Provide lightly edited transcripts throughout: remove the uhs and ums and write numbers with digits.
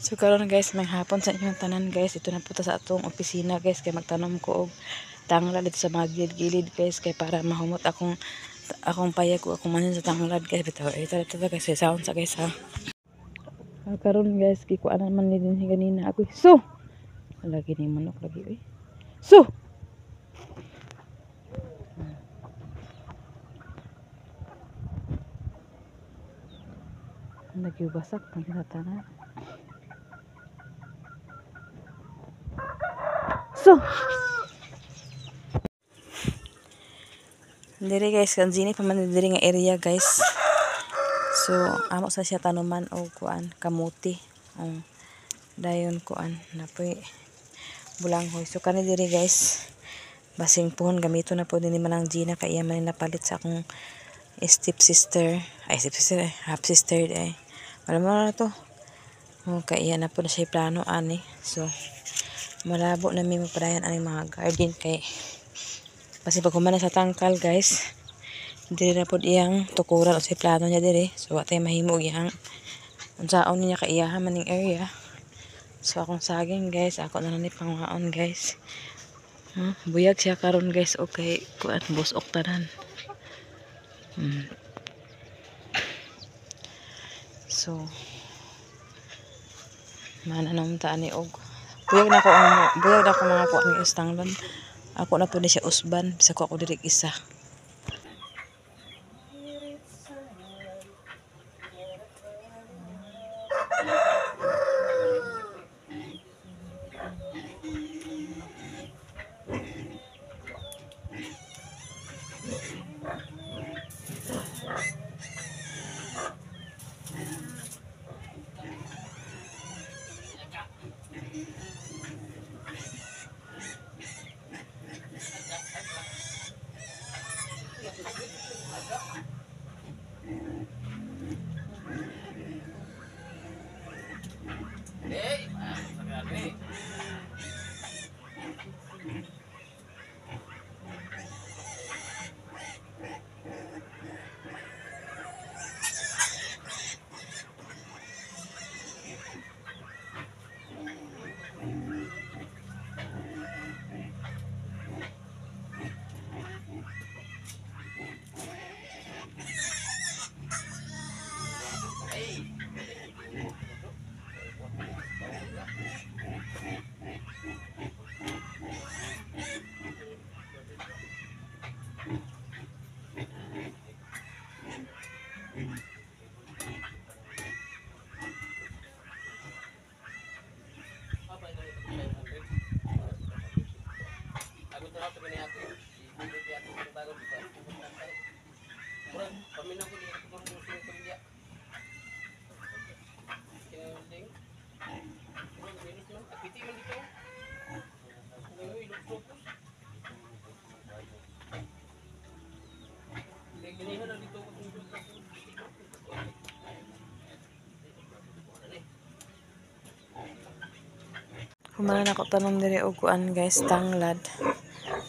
So karon guys, may hapon sa inyong tanan guys. Ito na po ta sa atong opisina guys, kay magtanom ko og tanglad dito sa mga gilid-gilid guys, kay para mahumot akong payag ko akong manin sa tanglad guys. Bitaw ito guys, sound sa guys ha. Karon guys, kikuan naman ni din ganina ako. So, lagi ni manok lagi eh. So, nagyubasak pang tanan. So, diri guys, kanjini pa man diri nga area guys. So, amo sa siya tanuman o kuan kamuti. Dayon kuan napoy bulanghoy. So kani diri guys, basing pohon gamito na po din ni Manang Gina kay iya man napalit sa akong half sister ay. Wala mo na to. Kay iya na po na siya plano ani. So malabo na mi mapadayan ang mga garden kay kasi pag humana sa tangkal guys, diri na po iyang tukuran o sa plano niya diri. So watay mahimo iyang unsaon niya kaiyahan maning area. So akong saging guys, ako na lang ni pangwaon guys. Buyag siya karon guys, okay kuan busok tanan. So mananam ta ani og buyag na ko mga kuan ni istanglan. Ako na pud siya usban bisa ko ako diri isa. Humana na ko tanom diri og kuan guys, tanglad.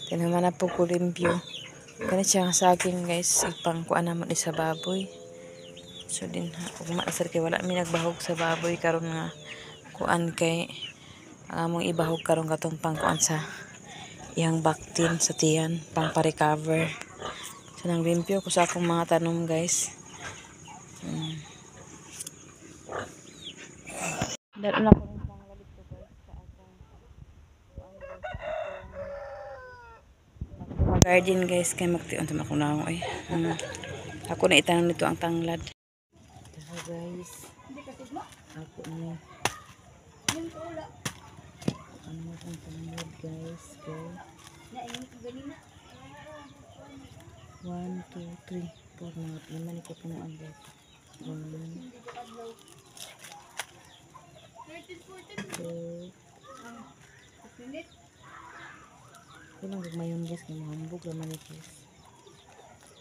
Tinuman na po ko limpyo. Kani siya nga saging guys, ipang kuan namon sa baboy. So din ha, ug maasar kay wala mi nagbahog sa baboy karon nga kuan kay ang among ibahog karon katong pang kuan sa iyang baktin sa tiyan, pang pa-recover. So nang limpyo ko sa akong mga tanom guys. Dalo na ko garden guys kay magtion sa ako na ay. Ako na itanong nito ang tanglad. Ito guys. Ako ni ano ang tanglad guys. Okay. 1, 2, 3, 4 na naman ito po ang guys. 1, 2, Kailang gagmayon guys, kaya mahambog naman ni guys.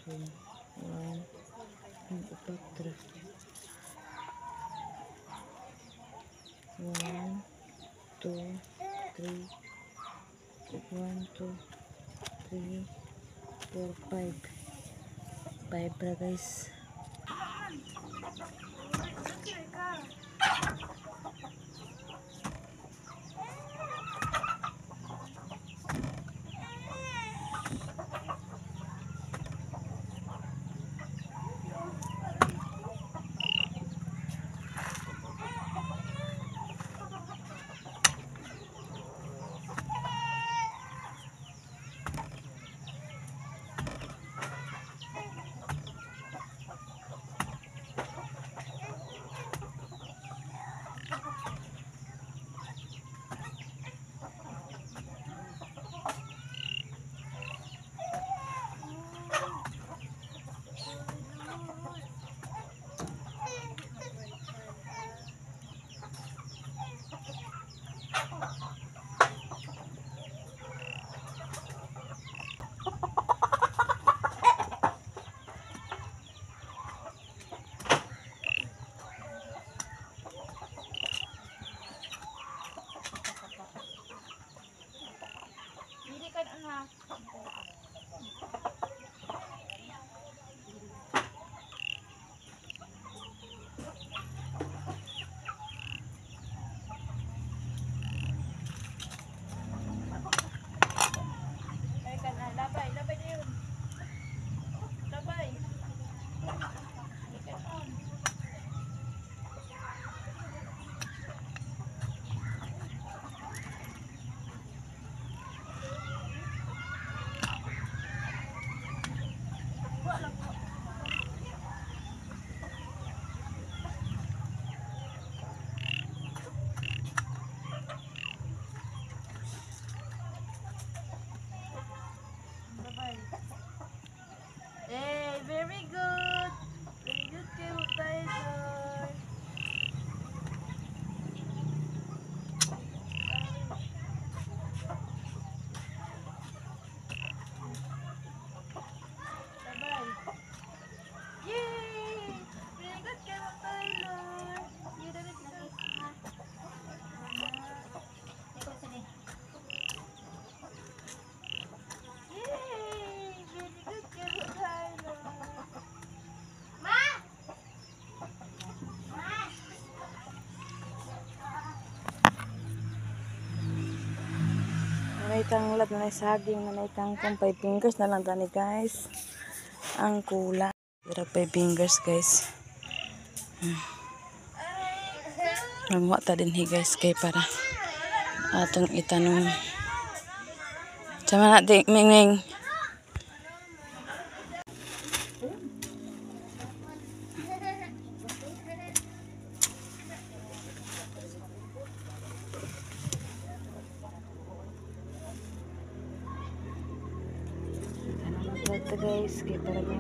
2, 1, 4, 1, 2, 3, 1, 2, 3, 4, 5. 5 pra guys. nanay tanglad, nanay saging, nanay kangkong. 5 fingers na lang gani guys. Ang kula. Pero 5 fingers guys. Nagmuha ta din guys kay para atong itanong. Sama na di mingming. Ito guys, kay para may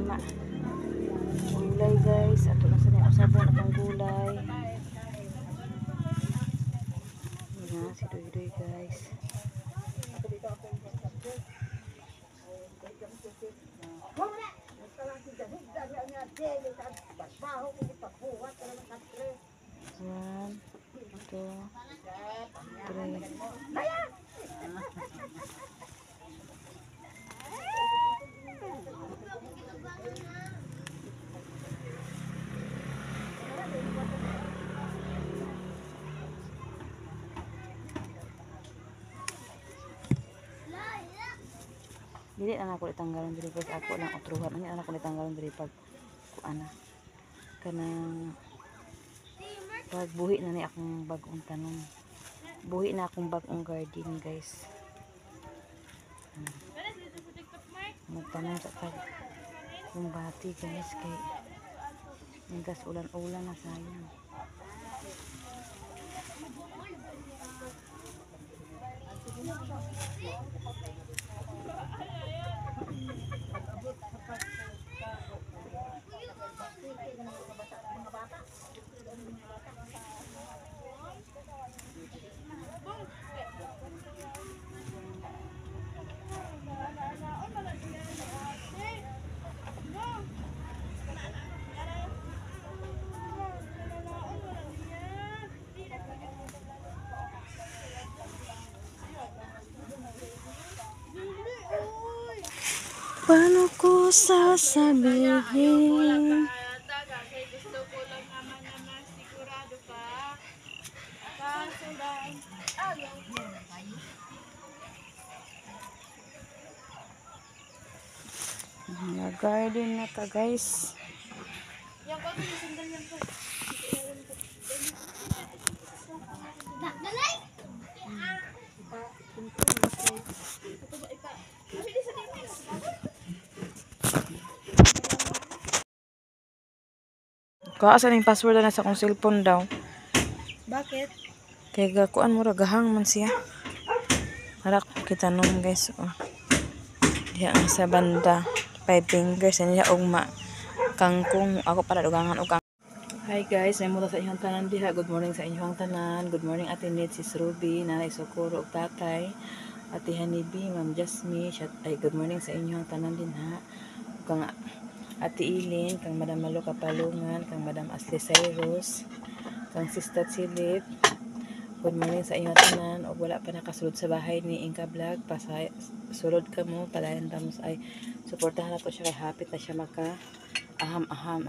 gulay guys. Ato na sa niya usabon akong gulay. Yan, si Doy guys. One, two, three. Dili na ako itanggalan diri guys, ako lang utruhan. Ani anak ko itanggalan diri pag kuana. Kanang pag buhi na ni akong bagong tanom. Buhi na akong bagong garden guys. Magtanom sa tag yung bati guys kay ngas ulan-ulan na sayang. Paano ko sasabihin? Gusto ko lang naman na masigurado ka. Kaso lang, Nag-garden na ta guys. yung ko yung sandal yan po. Kaasan yung password na sa akong cellphone daw. Bakit? Kaya gakuan mo gahang man siya. Harak kita nung guys. Oh. Diya ang sa banda. 5 fingers niya ugma. Kangkong ako para dugangan og kang. Hi guys, may mula sa inyong tanan diha. Good morning sa inyong tanan. Good morning Ate Nit, Sis Ruby, Nanay Socorro ug Tatay. Ate Hanibi, Ma'am Jasmine, ay good morning sa inyong tanan din ha. Kang Ate Ilin, kang Madam Malo Kapalungan, kang Madam Asli Cyrus, kang Sister Silip. Good morning sa inyong tanan. O wala pa nakasulod sa bahay ni Inka Vlog, sulod ka mo, palayan tamos ay suportahan na po siya kay hapit na siya maka aham.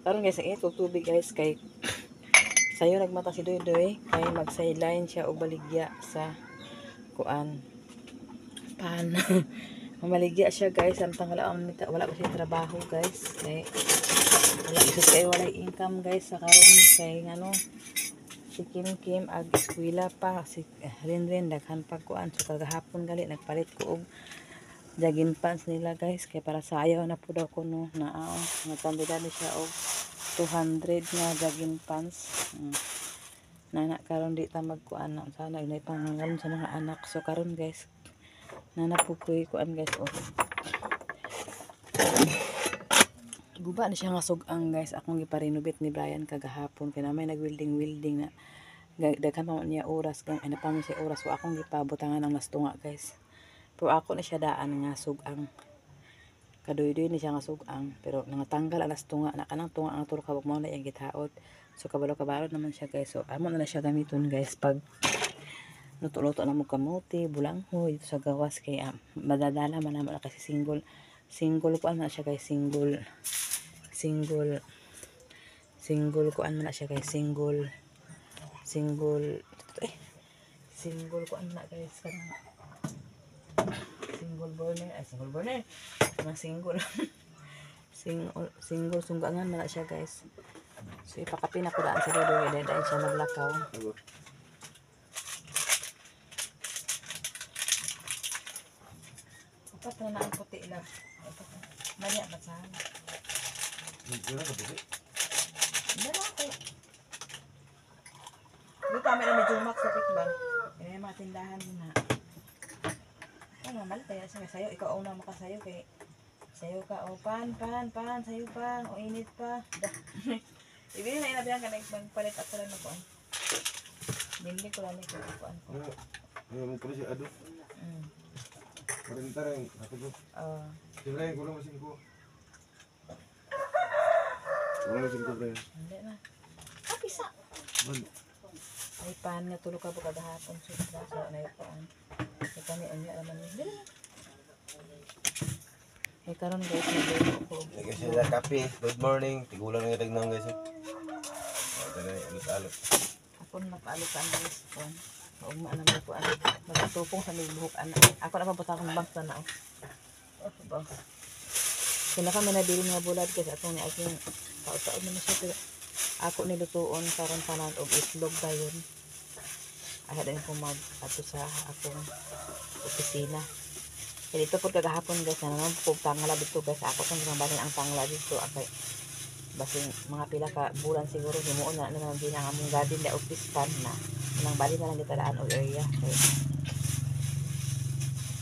Karon guys, ang tubig guys kay sayo nagmata si Doy kay mag-sideline siya og baligya sa kuan pan. Mamaligya siya guys, samtang wala pa siya trabaho guys. Kay wala income guys sa karon kay ngano si Kim ag eskwela pa si Rin daghan pa kuan so kagahapon gali nagpalit ko og jogging pants nila guys kay para sayaw na po daw ko no na nagpandila ni siya og 200 nga jogging pants. Nana karon di ta magkuan na sana inay pangangalon sa mga anak so karon guys nanapukoy kuan guys oh. Guba na siya nga sugang guys akong giparenovate ni Brian kagahapon kay na may nag-welding na daghan pa niya oras gang ana pa siya oras so akong gipabutangan ang nastunga guys. Pero ako na siya daan nga sugang. Kadoy-doy ni siya nga sugang pero nangatanggal ang nastunga na kanang tunga ang turo kabog mo na iyang gitaot. So kabalo-kabalo naman siya guys. So amo na siya gamiton guys pag luto-luto na mo kamote, bulanghoy dito sa gawas kay madadala man naman kasi single kuan man siya guys, single kuan man siya guys, single kuan na guys kanang Single burner. Ay, single burner. Mga single. single sunggangan na siya guys. So ipakapin ako daan sa dulo. Dahil siya maglakaw. Dapat na ang puti lang. Mali ang basahan. Hindi lang ako. Hindi kami na medyo max sa tikbang. Kaya mga tindahan na. Ano naman, kaya siya sayo. Ikaw ang una makasayo kay sayo ka. O pan, sayo pa. O init pa. Ibili na inabihan ka na magpalit at lang na kuan. Hindi ko lang ito kuan ko. Ano mo pala siya ado? Marita rin, ako ko. Sila yung kulang masin ko. Kulang masin ko rin. Hindi na. Pisa. Ano? Ay pan nga tulog ka po kada hapon. So na yung paan. Ito kami anya naman. Hindi na. Eh karon guys, nagluto ko. Lagyan siya sa kape. Good morning. Tigulang nga tagnang guys. Ito na yung alot-alot. Ako na napaalukan guys. Kuan. Maugma na mo kuan. Magtupong sa nilbuhok ana. Ako na pabuta akong bank na nao. Bank. Kaya kami nabili nga bulad guys. Atong ni aking taot-taot naman siya. Pero ako nilutuon karon tanan og itlog dayon. Ay din ko mag ato sa akong opisina. Kaya dito po kagahapon guys na naman po tangla dito guys. Ako sang ginambalin ang tangla dito. Okay. Basing mga pila ka bulan siguro himuon na naman din ang among garden na office pan na. Nang bali na lang ditalaan o area. Kaya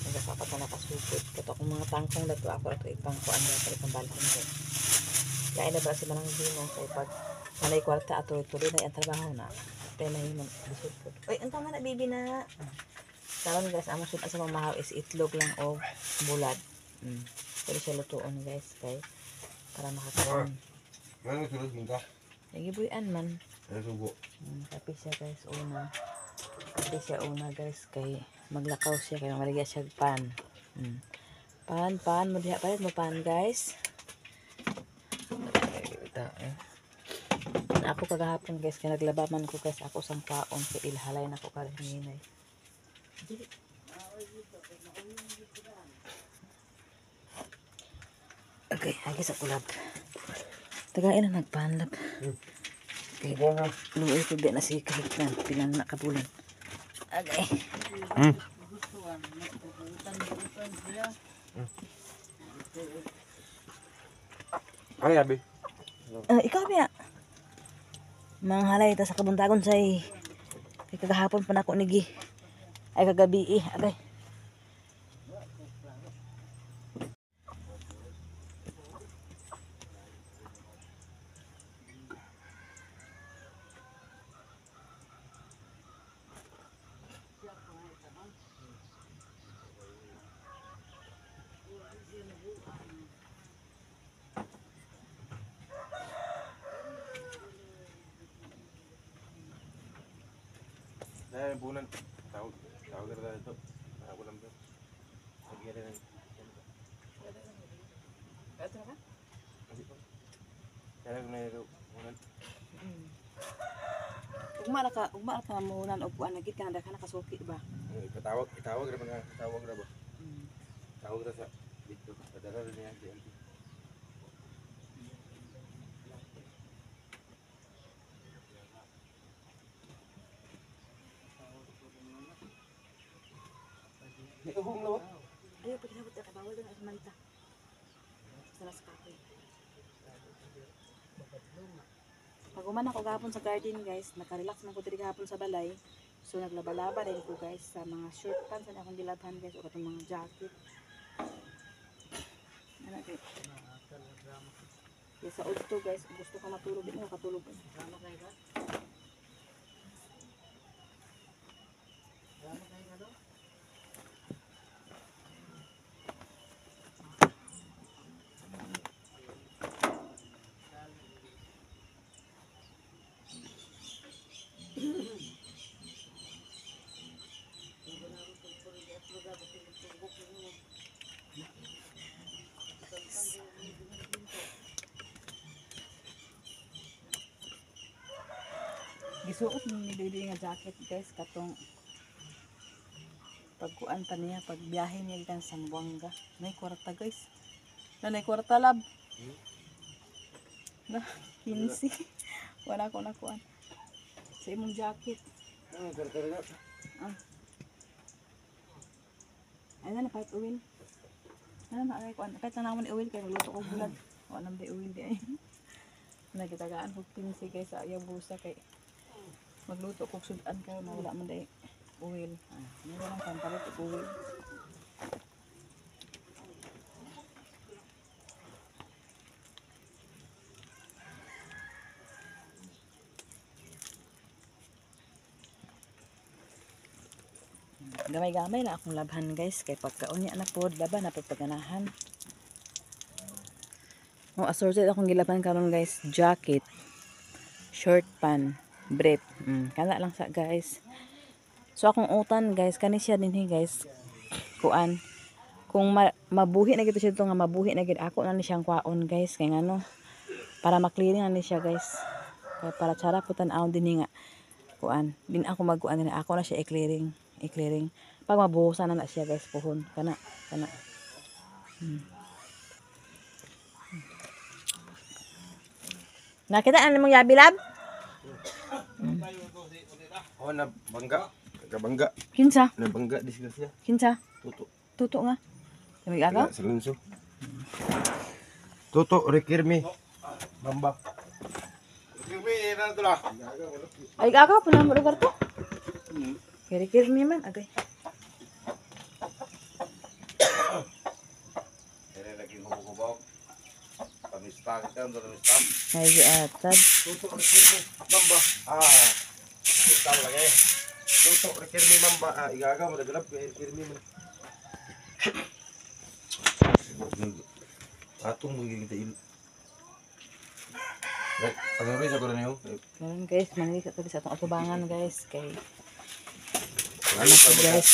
nagkasapat na nakasupot. Kato akong mga tangkong na to ako ito ipangkuan na ito itong balkon ko. Kaya na ba si manang dino kaya pag malay kwarta ato tuloy na yung trabaho na. Kaya na yung disupot. Uy, ang tama na bibi na. Karon guys, among sudan sa mga mahaw is itlog lang o bulad. Pwede siya lutuon guys kay para makakaroon. Ano tulog minta? Nagibuyan man. Ano subo? Kape siya guys una. Kape siya una guys kay maglakaw siya kay maligya siya pan. Pan mo diha palit mo pan guys. Ako kagahapon guys kay naglabaman ko guys ako sang kaon kay ilhalay na ko karinginay. Okay, lagi sa kulab. Tagain na nagpanlab. Okay, luoy ko na si kahit na pilang nakabulan. Okay. Ay, abi. Ikaw biya. Manghalay ta sa kabuntagon say. Kay kagahapon pa nako nigi. Ay kagabi agay. Dahil bulan. Tawag ka na ito. Ako lang ito. Nagyari na. Kato ka? Hindi po. Kaya ko na ito. Bulan. Ugma ka munan og kuan nagit ka na nakasuki ba? Itawag na ba? Itawag na ba? Tawag na sa dito. Padala rin niya si Auntie. May uhong na ba? Ayaw pag hinabot ka bawal doon sa manta. Sa nas kape. Pag uman ako gahapon sa garden guys, nakarelax man ko diri gahapon sa balay. So naglaba-laba rin ko guys sa mga short pants na akong gilabhan guys o katong mga jacket. Ano kay? Kaya sa auto guys, gusto ka matulog din mo katulog. Drama kay ka? Drama kay ka do? Gisuot ni Dili nga jacket guys katong pagkuan pa niya, pag biyahe niya ikan sa Buanga. Nay kwarta guys. Nay kwarta lab. Na, 15. Wala ko na kuan. Sa imong jacket. Ah. Ay na kahit uwin. Ano na ay kuan. Kahit na naman uwin kay magluto ko bulan. Wala nang uwin di ay. Nagitagaan ko 15 guys sa ayaw busa kay magluto ko sudan kayo na wala man dai oil. Ano lang kan palit oil. Gamay-gamay na akong labhan guys kay pagkaunya na pod laban na pagpaganahan. Oh, assorted akong gilabhan karon guys, jacket, short pan, brief. Kana lang sa guys. So akong utan guys, kani siya dinhi guys. Kuan. Kung mabuhi na gito siya nga mabuhi na gid ako na ni siyang kwaon guys kay ngano para maklearing na ni siya guys. Kaya para tsara putan aon dinhi nga kuan. Din ako magkuan din ako na siya i-clearing. Pag mabuhusan na siya guys puhon kana. Nakita ano mong yabi lab? Oh, na bangga. Kabangga. Kinsa? Na bangga disgrasya. Kinsa? Tuto. Tuto nga. Kami aga? Sa lunso. Tuto rekirmi. Bamba. Rekirmi na to la. Ay aga pa na mo lugar to. Kiri-kiri mi man agay. Ere lagi hubog-hubog. Pamista kita untuk pamista. Ay atad. Tuto rekirmi bamba. Kita lagi. Tuto rekirmi bamba. Igaga mo daglap rekirmi man. Atong magiging kita il. Right, ano rin sa ko na niyo? Karon guys, manili ka sa atong atubangan guys kay Ano pa guys.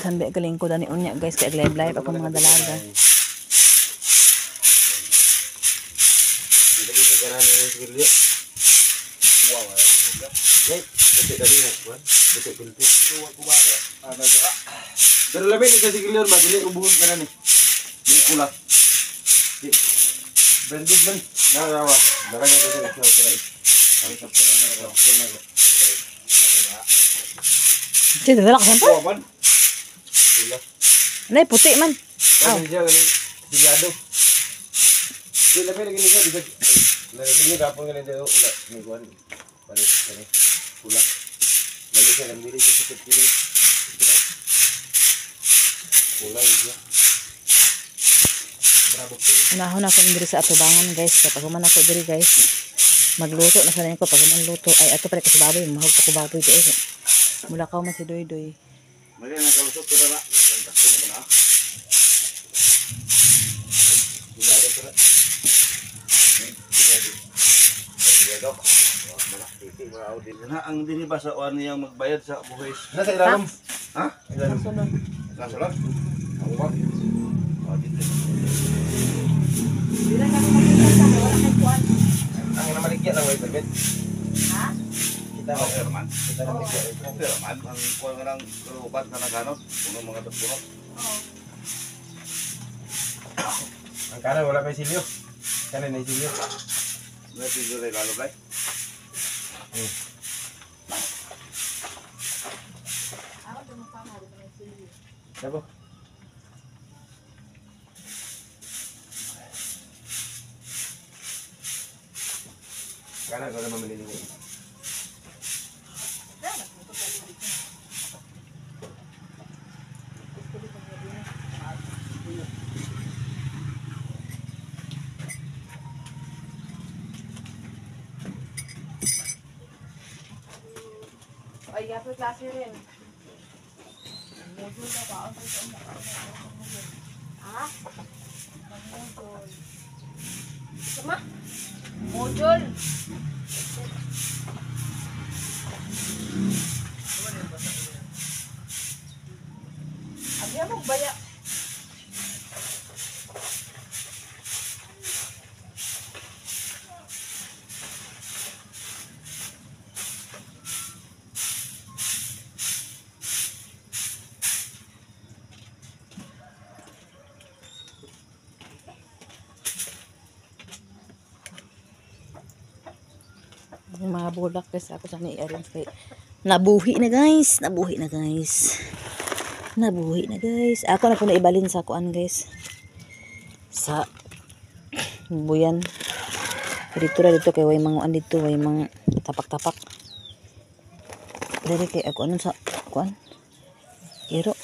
Kan be galing ko dani unya guys kay live ako mga dalaga. Dito kita ganan ni siguro. Wow. Right, kasi dali na kuan. Kasi pilpil. Tuwa ko ba? Ano ba? Pero labi ni kasi siguro magili ubuhon ka na ni. Di pula. Branded man. Narawa. Daranga ko sa show. Kami sa pula na ko. Sige, dala ka sampa. Man. Sila. Nay puti man. Ano siya gani? Sigado. Sila pa lagi niya bisa. Lagi niya kapon ganin daw na ni kuan. Balik gani. Pula. Lagi siya nang bili siya sa pili. Pula siya. Bravo po. Unahon ako diri sa atubangan guys. Kapag man ako diri guys, magluto na sa ko pag man luto ay ato pa ko sa baboy, mahog ko baboy di ay. Mula ka man si Doy. Mali na kalusot ko na. Takto mo na. Sigado ko na. Sigado. Mana titi mo out din. Na ang diniba sa uwan niyang magbayad sa buhis. Nasa ilalim. Ha? Ilalim. Sunod. Nasa lang. Ako ba? Oh, dito. Dili ka makita sa wala kay kuan. Ang namaligya lang way permit. Ha? Kita Oh, Herman. kita namaligya. Herman, ang kuwan nga ng lubat na naghanot. Puno mga punot. Ang kanan wala may silyo. Kanan may silyo. May pigil ay lalo bay. Sabo. Kanan ko naman maliligo. Ay, gapo klase rin. Ha? Modul. Sama? Modul. Agya mo baya. mga bulak guys. Ako sa ni-arrange kay nabuhi na guys. Nabuhi na guys. Nabuhi na guys. Ako na po na ibalin sa kuan guys. Sa buyan. Dito ra dito kay way manguan dito, way mang tapak-tapak. Dali kay ako ano sa kuan. Iro.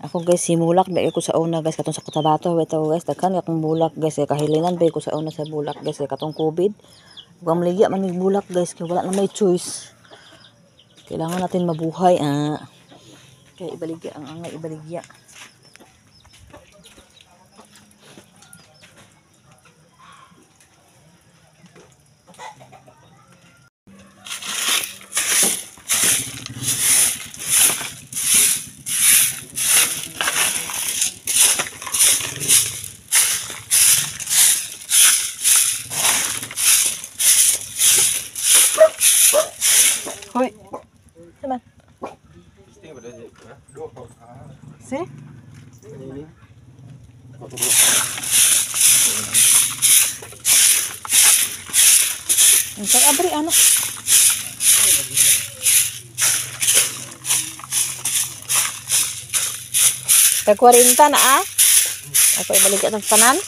Ako guys, simulak ba ko sa una guys katong sa Cotabato bitaw guys, daghan akong bulak guys kay kahilinan ba ko sa una sa bulak guys kay katong COVID. Ug maligya man mig bulak guys kay wala na may choice. Kailangan natin mabuhay kay ibaligya ang angay ibaligya. Hoy. Saman. Si? Ang abri ano? Kay 40 na Ako ibalik ka ng tanan.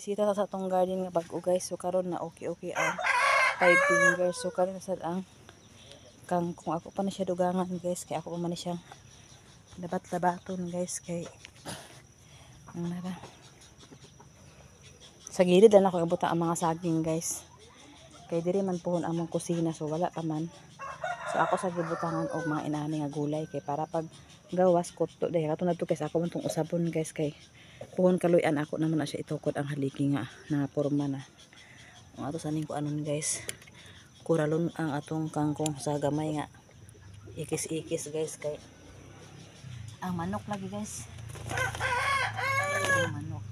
Bisita sa atong garden nga bag-o guys. So karon na okay ang 5 fingers. So karon sad ang kung ako pa na siya dugangan guys, kay ako pa man siyang labat-labaton guys kay nara. Sa gilid lang ako ibuta ang mga saging guys. Kay diri man pohon among kusina so wala pa man. So ako sa gibutangan og mga inani nga gulay kay para pag gawas kuto dai kato na to guys ako man tong usabon guys kay puhon kaluyan ako naman na siya itukod ang haliki nga na porma na. Ang ato saning ko anon guys. Kuralon ang atong kangkong sa gamay nga ikis-ikis guys kay ang manok lagi guys. Ay, manok.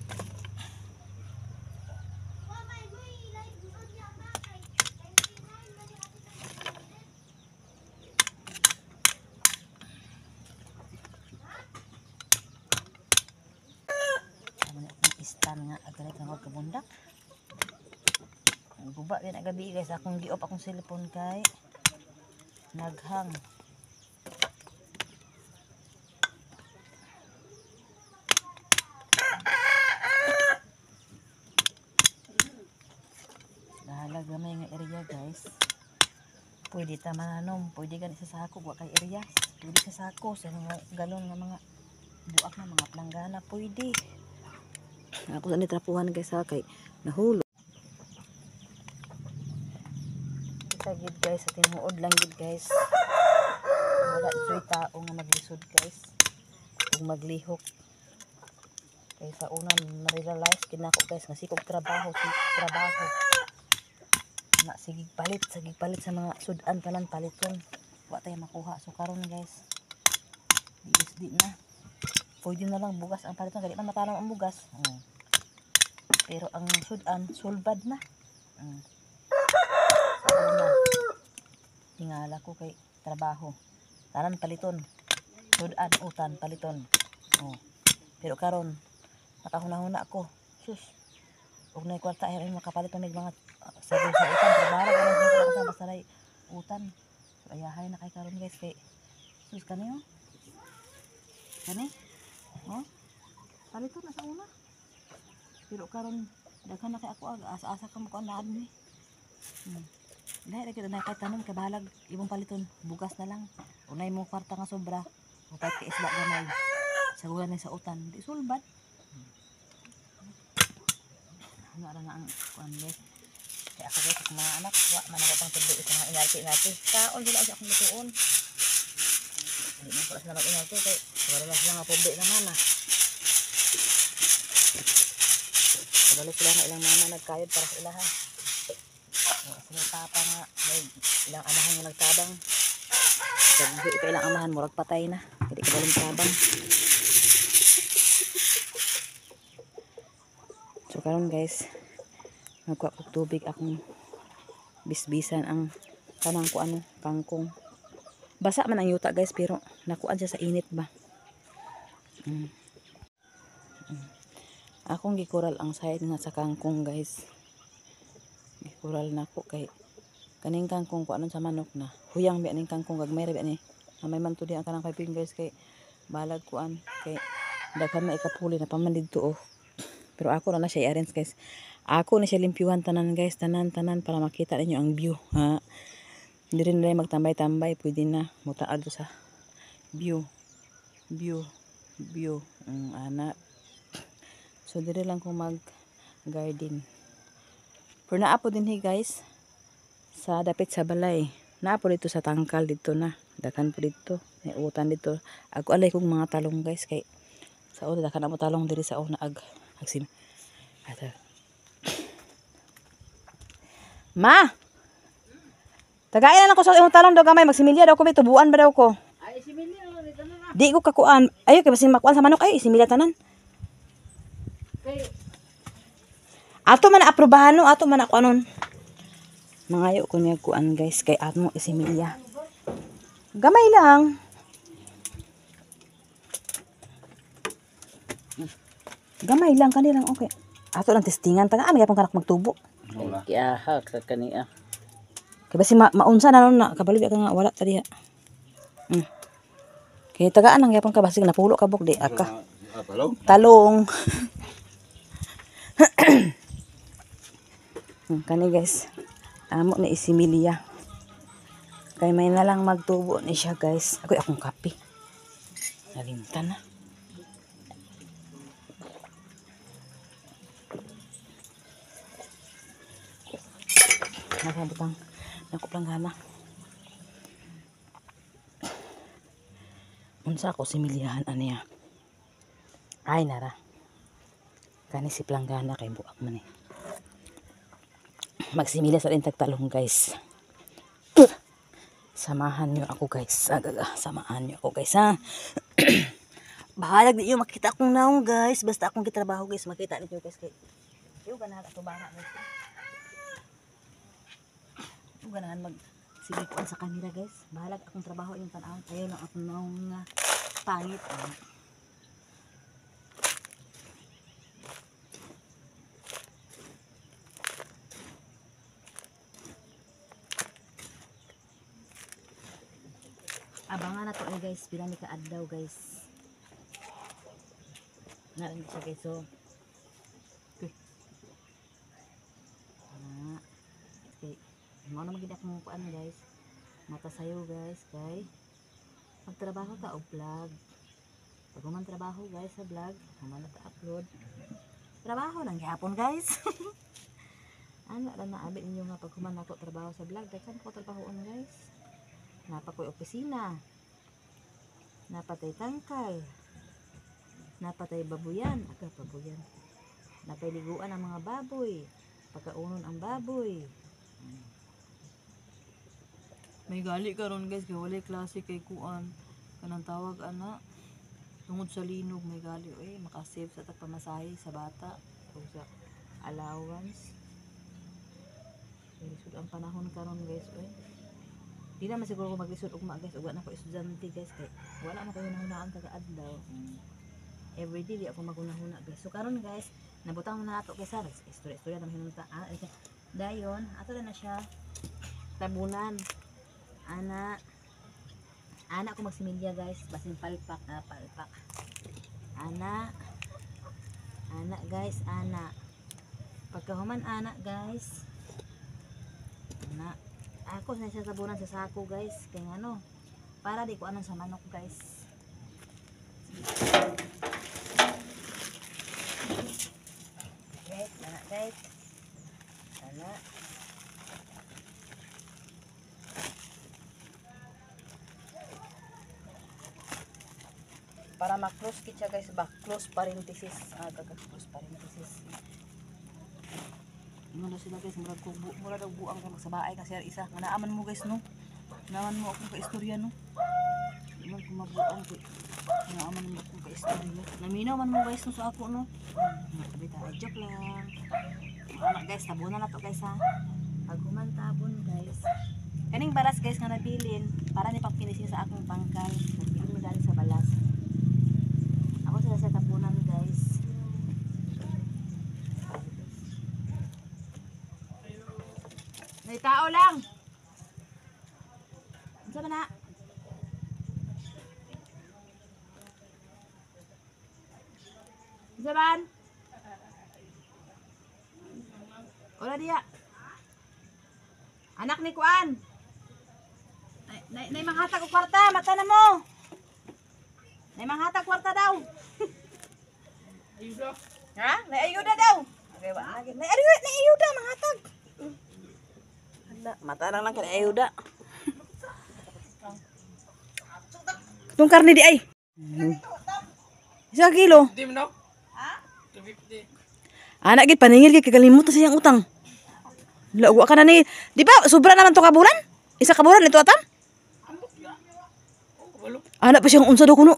Istan nga agalit ng huwag kabundak. Guba din agabi guys. Akong gi-off akong cellphone kay naghang. Dahalag gamay nga area guys. Pwede ta mananom. Pwede ganit sa sako. Wa kay area. Pwede sa sako. Sa mga galon nga mga buak na mga planggana. Pwede. Ako sa nitrapuhan guys ha kay nahulog. Kita gid guys sa tinuod lang gid guys. Wala joy tao nga maglisod guys. Kung maglihok. Kay sa una ma-realize kinako guys nga sikog trabaho. Na sige palit sa mga sudan tanan paliton. Wa tay makuha so karon guys. Di na. Pwede na lang bugas ang paliton kay di man matalam ang bugas. Pero ang sudan sulbad na. So na. Tingala ko kay trabaho. Tanan paliton. Sudan utan paliton. Pero karon nakahuna-huna ako. Sus. Ug nay kwarta ay makapaliton mig mga sa utan trabaho ana sa basaray utan. So ayahay na kay karon guys kay sus kaniyo. Kani? Paliton na sa una. Pero karon daghan na kay ako asa-asa ka mo ko anaan ni. Dahil lagi na kay tanom kay bahalag imong paliton bugas na lang. Unay mo kwarta nga sobra. Upay kay isla gamay. Sagulan sa utan di sulbad. Ano ara na ang kuan guys. Kaya ako guys, ako mga anak, wa man ako pang tuloy sa mga inalti natin. Kaon sila ako akong lutuon. Hindi man pala sila mag-inalti kay wala lang sila nga pumbi naman ah. Kabalik sila nga ilang mama nagkayod para sa ilahan. Sila papa nga, may ilang amahan nga nagtabang. Pag ito ilang amahan, murag patay na. Hindi ka baling tabang. So karon guys, nagkuha ko tubig akong bisbisan ang kanang ko ano, kangkong. Basa man ang yuta guys, pero nakuan siya sa init ba. Akong gikural ang side nga sa kangkong guys. Gikural na ko kay kaning kangkong ko anon sa manok na. Huyang biya ning kangkong gagmay ra biya ni. May man to di ang kanang 5 fingers kay balag kuan kay daghan na ikapuli na paman didto oh. Pero ako na siya i-arrange guys. Ako na siya limpyuhan tanan guys, tanan para makita ninyo ang view ha. Hindi rin nila magtambay-tambay, pwede na mutaad sa view. Ana. So dire lang ko mag-garden. Pero naapo din guys sa dapit sa balay. Naapo dito sa tangkal dito na. Dakan po dito. May utan dito. Ako alay kong mga talong guys kay sa una dakan mo talong diri sa una agsim. Ma! Tagain na ko sa imong talong daw gamay magsimilya daw ko may tubuan ba daw ko? Ay similya dito na. Di ko kakuan. Ayo kay basin makuan sa manok ay similya tanan. Kay ato man aprobahan no, ato man ako anon. Mangayo ko niya kuan guys kay ato mo isimilya. Gamay lang. Gamay lang kanilang okay. Ato lang testingan tagaan gyapon kanak magtubo. Kiyahak sa kaniya. Kay basi maunsa na nun na kabalo ka nga wala ta diha. Kay tagaan lang gyapon ka basig napulo ka buk di aka. Talong. Kani guys. Amo ni isimilya. Kay may na lang magtubo ni siya guys. Ako akong kape. Nalimtan na. Nakabutang nakuplang gana. Unsa ako similyahan aniya. Ay nara. Kani si planggana kay buak man eh. Magsimilya sa rin tagtalong guys. Samahan nyo ako guys. Samahan nyo ako guys ha. Bahalag di nyo makita akong naong guys. Basta akong kitrabaho guys. Makita nyo guys. Yung ganahan ato bana guys. Yung ganahan magsilikuan sa kanila guys. Bahalag akong trabaho yung tanaw. Ayaw lang akong naong pangit. Abangan na to guys, bilang ka adlaw guys. Narin siya guys so. Okay. Okay. Mo na magid akong kuan guys. Mata sayo guys, kay magtrabaho ta og vlog. Pag man trabaho guys sa vlog, man ta upload. Trabaho lang gyapon guys. Ano ra na abi ninyo nga pag human ako trabaho sa vlog, dakan ko trabahoon guys. Napakoy opisina, napatay tangkal, napatay babuyan, babuyan, napay liguan ang mga baboy, pagkaunon ang baboy. May gali karon guys, kay walay klase kay kuan, kanang tawag ana, tungod sa linog may gali, makasave sa tagpamasahe sa bata, o sa allowance. Lisod ang panahon karon guys, di naman siguro ko maglisod ugma guys, ugwa na ko estudyante guys kay wala man ko hunahunaan kada adlaw. Everyday di ako magunahuna guys. So karon guys, nabutang na nato guys, istorya naman hinunta. Dayon, ato na siya tabunan. Ana ko magsimilya guys, basin palpak. Ana guys, pagkahuman ana guys. Ako na siya sabunan sa sako guys. Kaya ano, para di ko anong sa manok guys. Guys, guys. para ma-close kit siya guys ba, close parenthesis, close parenthesis. Ano sila guys, mura daw buang kay magsabaay kasi isa nga naaman mo guys no, naaman mo akong kaistorya no, di man ko mabuang kay naaman mo akong kaistorya, naminaw man mo guys no sa ako no, nakabita ay joke lang. Anak guys, tabunan na to guys ha, pag humantabon guys, kaning balas guys nga nabilin para ni pagpinisin sa akong pangkal, nabilin mo galing sa balas. Ako sila sa tapunan guys. May tao lang. Ano ba na? Zaman. Wala dia. Anak ni Kuan. Nay manghatag og kwarta, mata na mo. Nay manghatag kwarta daw. Ayuda. Ha? Nay ayuda daw. Okay, wa lagi. Nay ayuda manghatag. Hala, mata lang kay ayuda. Tung karne di ay. Isa kilo. Di mo no? Ha? 250. Anak gid paningil gid kagalimot sa iyang utang. Lawa ka na ni. Di ba sobra naman to ka bulan? Isa ka bulan ito atam? Anak pa siyang unsa daw kuno.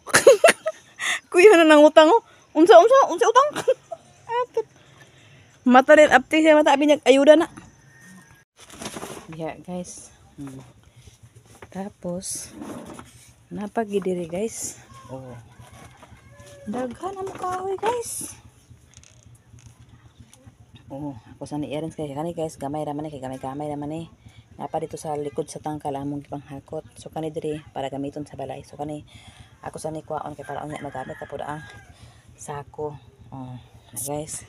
Kuya na nang utang oh. Unsa utang. Mata rin apti siya mata abi ayuda na. Yeah, guys. Tapos napagidiri guys. Oh. Daghan ang kahoy guys. Oh, ako sa ni Erens kay kani guys, gamay ra man kay gamay ra man Napa dito sa likod sa tangkal among gipanghakot. So kani diri para gamiton sa balay. So kani ako sa ni kuwaon kay para unya magamit ta pud ang sako. Oh, guys.